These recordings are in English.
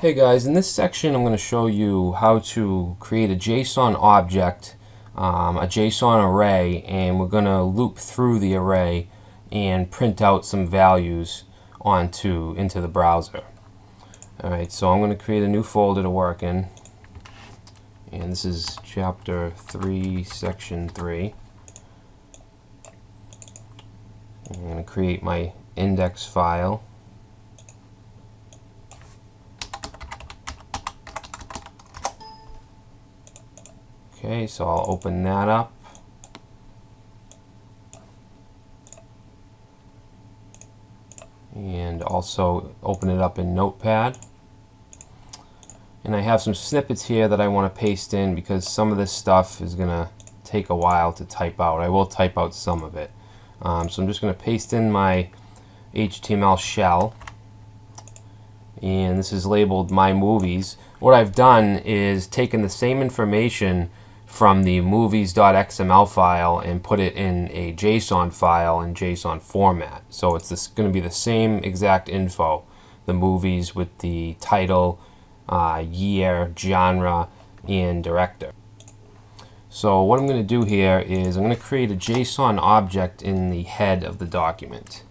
Hey guys, in this section I'm going to show you how to create a JSON object, a JSON array, and we're going to loop through the array and print out some values into the browser. Alright, so I'm going to create a new folder to work in, and this is chapter 3, section 3. I'm going to create my index file. Okay, so I'll open that up. And also open it up in Notepad. And I have some snippets here that I want to paste in because some of this stuff is going to take a while to type out. I will type out some of it. So I'm just going to paste in my HTML shell. And this is labeled My Movies. What I've done is taken the same information from the movies.xml file and put it in a JSON file in JSON format. So it's going to be the same exact info, the movies with the title, year, genre, and director. So what I'm going to do here is I'm going to create a JSON object in the head of the document.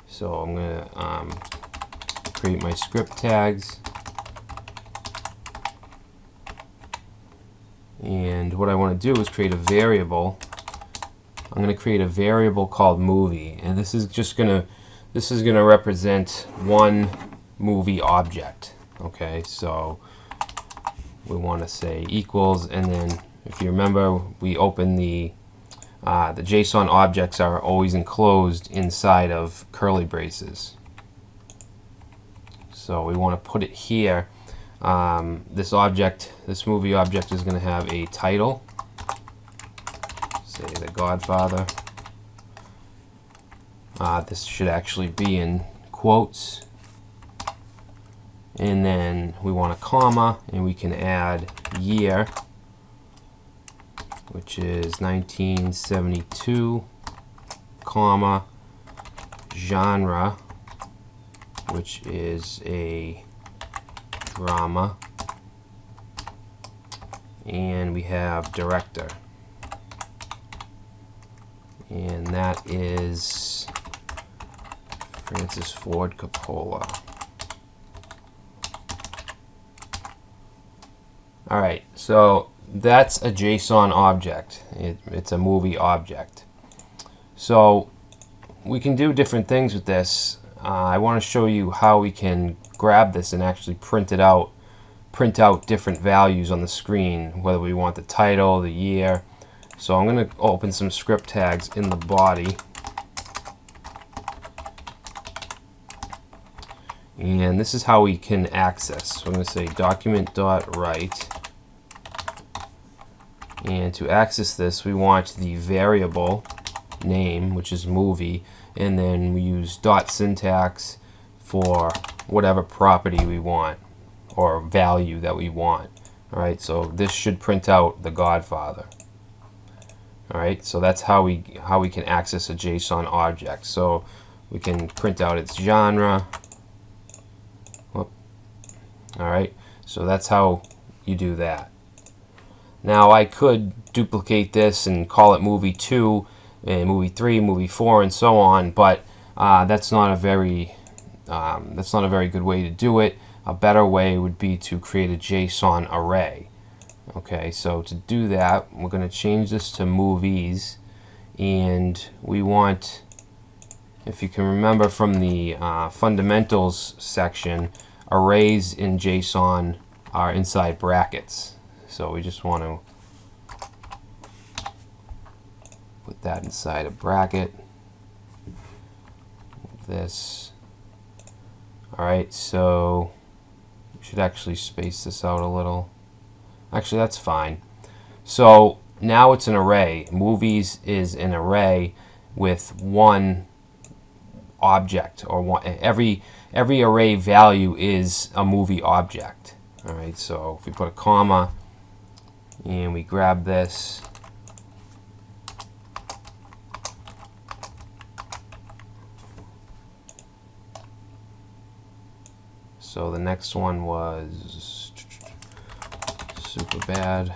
So I'm going to create my script tags. And what I want to do is create a variable. I'm going to create a variable called movie, and this is going to represent one movie object. Okay, so we want to say equals, and then if you remember, we open the JSON objects are always enclosed inside of curly braces. So we want to put it here. This movie object is going to have a title, say The Godfather. This should actually be in quotes. And then we want a comma, and we can add year, which is 1972, comma, genre, which is a drama, and we have director, and that is Francis Ford Coppola. Alright, so that's a JSON object. It's a movie object. So we can do different things with this. I want to show you how we can grab this and actually print out different values on the screen, whether we want the title, the year. So I'm going to open some script tags in the body, and this is how we can access. So I'm going to say document.write, and to access this we want the variable name, which is movie, and then we use dot syntax for whatever property we want or value that we want. Alright, so this should print out The Godfather. Alright, so that's how we can access a JSON object. So we can print out its genre. Alright, so that's how you do that. Now I could duplicate this and call it movie 2 and movie 3, movie 4, and so on, but that's not a very good way to do it. A better way would be to create a JSON array. Okay, so to do that, we're going to change this to movies, and we want, if you can remember from the fundamentals section, arrays in JSON are inside brackets. So we just want to put that inside a bracket. This. Alright, so we should actually space this out a little. Actually, that's fine. So now it's an array. Movies is an array with one object, or one, every array value is a movie object. Alright, so if we put a comma and we grab this, So the next one was Superbad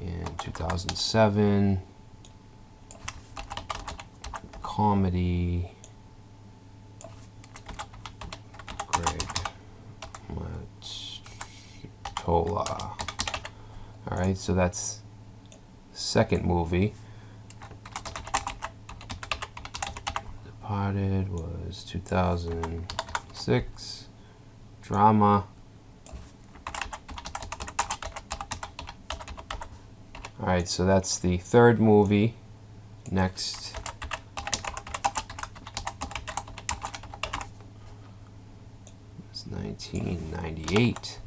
in 2007. Comedy, Greg Matola. Alright, so that's the second movie. Departed was 2006. Drama. Alright, so that's the third movie. Next. It's 1998.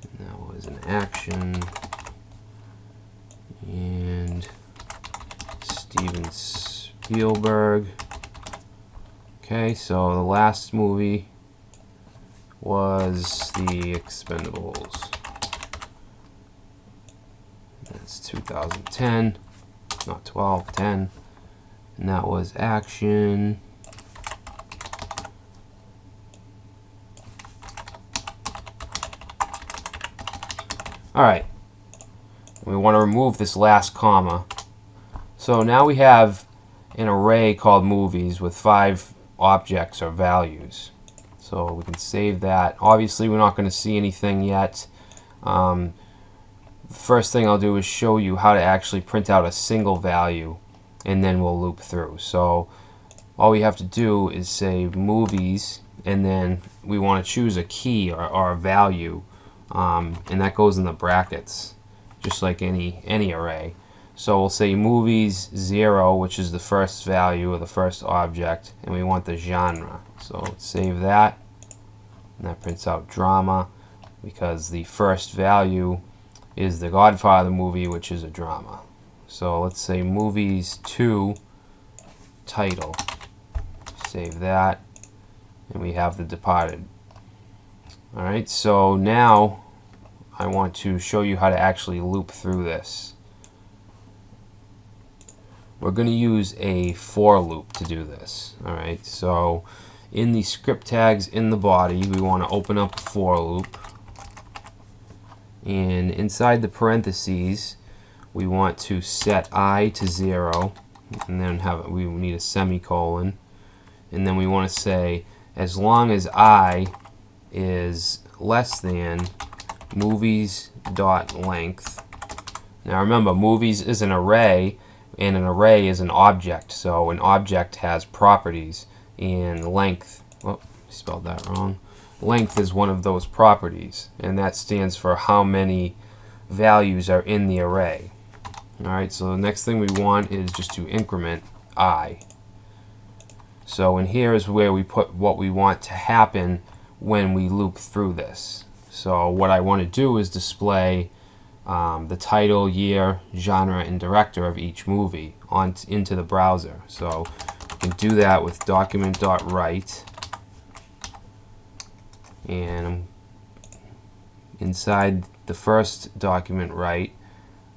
And that was an action. And Steven Spielberg. Okay, so the last movie was The Expendables. That's 2010, not 12, 10. And that was action. Alright, we want to remove this last comma. So now we have an array called movies with 5 objects or values. So we can save that. Obviously we're not going to see anything yet. The first thing I'll do is show you how to actually print out a single value, and then we'll loop through. So all we have to do is say movies, and then we want to choose a key or a value, and that goes in the brackets, just like any array. So we'll say movies 0, which is the first value or the first object, and we want the genre. So let's save that, and that prints out drama, because the first value is the Godfather movie, which is a drama. So let's say movies 2 title. Save that, and we have The Departed. Alright, so now I want to show you how to actually loop through this. We're going to use a for loop to do this. Alright, so in the script tags in the body, we want to open up a for loop. And inside the parentheses, we want to set I to 0, and then we need a semicolon. And then we want to say, as long as I is less than movies.length. Now remember, movies is an array, and an array is an object. So an object has properties, and length, oh, spelled that wrong. Length is one of those properties, and that stands for how many values are in the array. Alright, so the next thing we want is just to increment I. So in here is where we put what we want to happen when we loop through this. So what I want to do is display the title, year, genre, and director of each movie into the browser. So we can do that with document.write. And inside the first document write,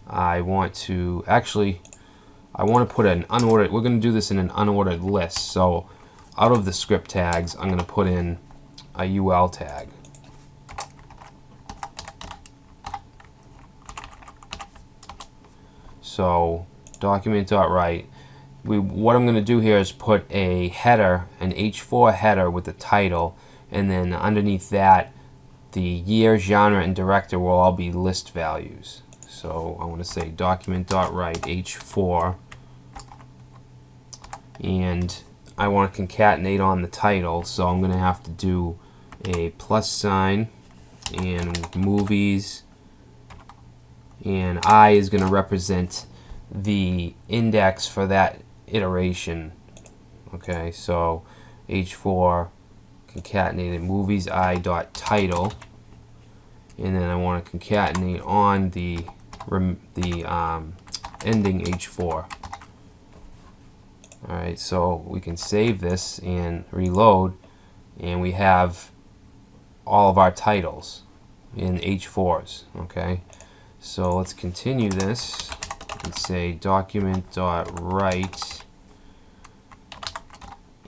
I want to put an unordered, we're going to do this in an unordered list. So out of the script tags, I'm going to put in a UL tag. So document.write, what I'm going to do here is put a header, an H4 header with the title, and then underneath that, the year, genre, and director will all be list values. So I want to say document.write H4, and I want to concatenate on the title, so I'm going to have to do a plus sign and movies, and I is going to represent the index for that iteration. Okay, so H4 concatenated movies I dot title, and then I want to concatenate on the ending H4. Alright, so we can save this and reload, and we have all of our titles in H4s. Okay, so let's continue this and say document.write,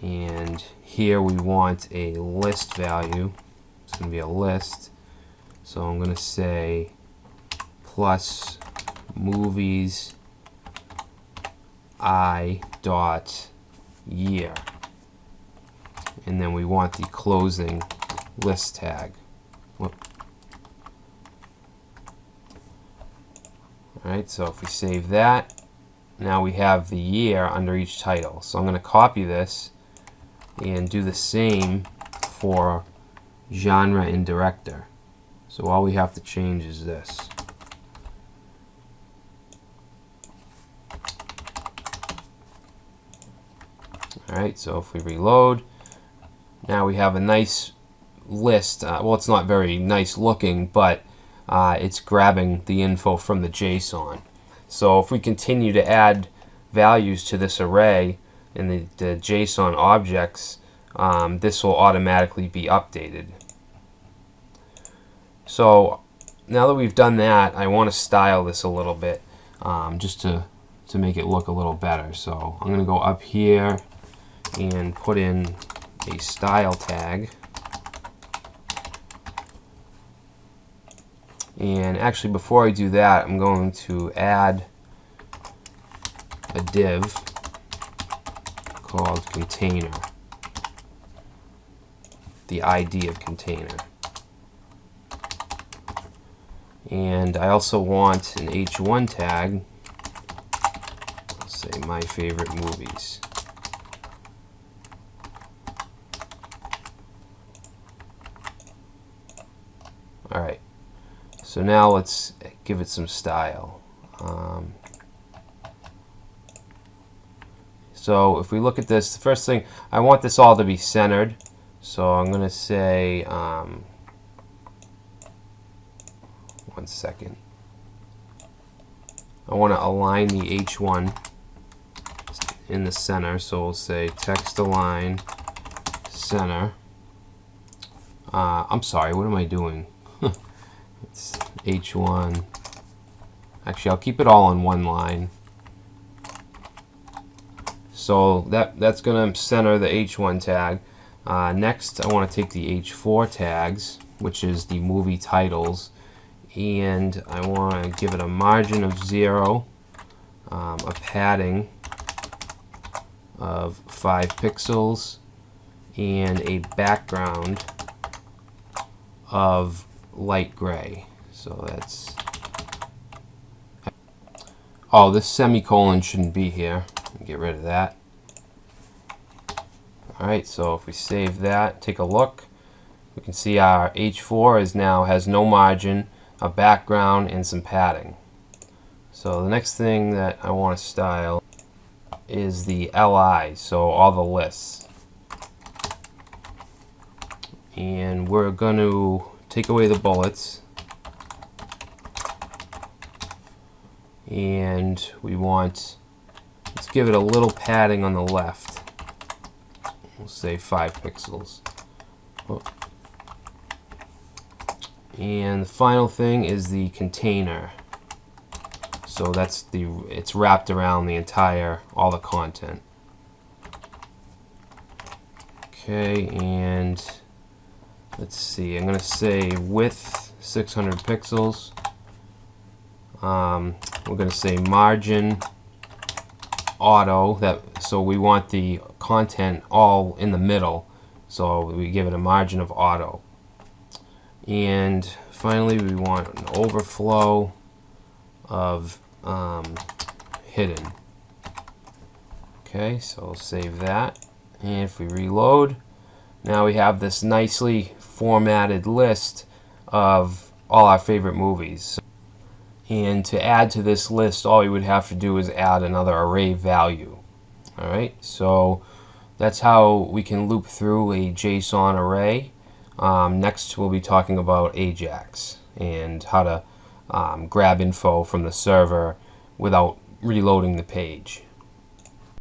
and here we want a list value. It's going to be a list. So I'm going to say plus movies I dot year. And then we want the closing list tag. Whoop. Alright, so if we save that, now we have the year under each title. So I'm going to copy this and do the same for genre and director. So all we have to change is this. Alright, so if we reload, now we have a nice list. Well, it's not very nice looking, but it's grabbing the info from the JSON. So if we continue to add values to this array in the JSON objects, this will automatically be updated. So now that we've done that, I want to style this a little bit, just to make it look a little better. So I'm going to go up here and put in a style tag. And actually, before I do that, I'm going to add a div called container, the ID of container. And I also want an h1 tag, let's say my favorite movies. Alright, so now let's give it some style. So if we look at this, the first thing, I want this all to be centered. So I'm going to say, 1 second. I want to align the H1 in the center. So we'll say text align center. I'm sorry, what am I doing? It's H1. Actually, I'll keep it all on one line. So that's going to center the H1 tag. Next, I want to take the H4 tags, which is the movie titles, and I want to give it a margin of 0, a padding of 5 pixels, and a background of light gray. So that's... Oh, this semicolon shouldn't be here. Get rid of that. Alright, so if we save that, take a look, we can see our H4 now has no margin, a background, and some padding. So the next thing that I want to style is the LI, so all the lists. And we're going to take away the bullets. And we want, let's give it a little padding on the left. We'll say 5 pixels. Oh. And the final thing is the container. So that's it's wrapped around the entire, all the content. Okay, and let's see, I'm going to say width 600 pixels. We're going to say margin auto, so we want the content all in the middle, so we give it a margin of auto. And finally, we want an overflow of hidden. Okay, so I'll save that, and if we reload, now we have this nicely formatted list of all our favorite movies. And to add to this list, all we would have to do is add another array value. Alright, so that's how we can loop through a JSON array. Next, we'll be talking about Ajax and how to grab info from the server without reloading the page.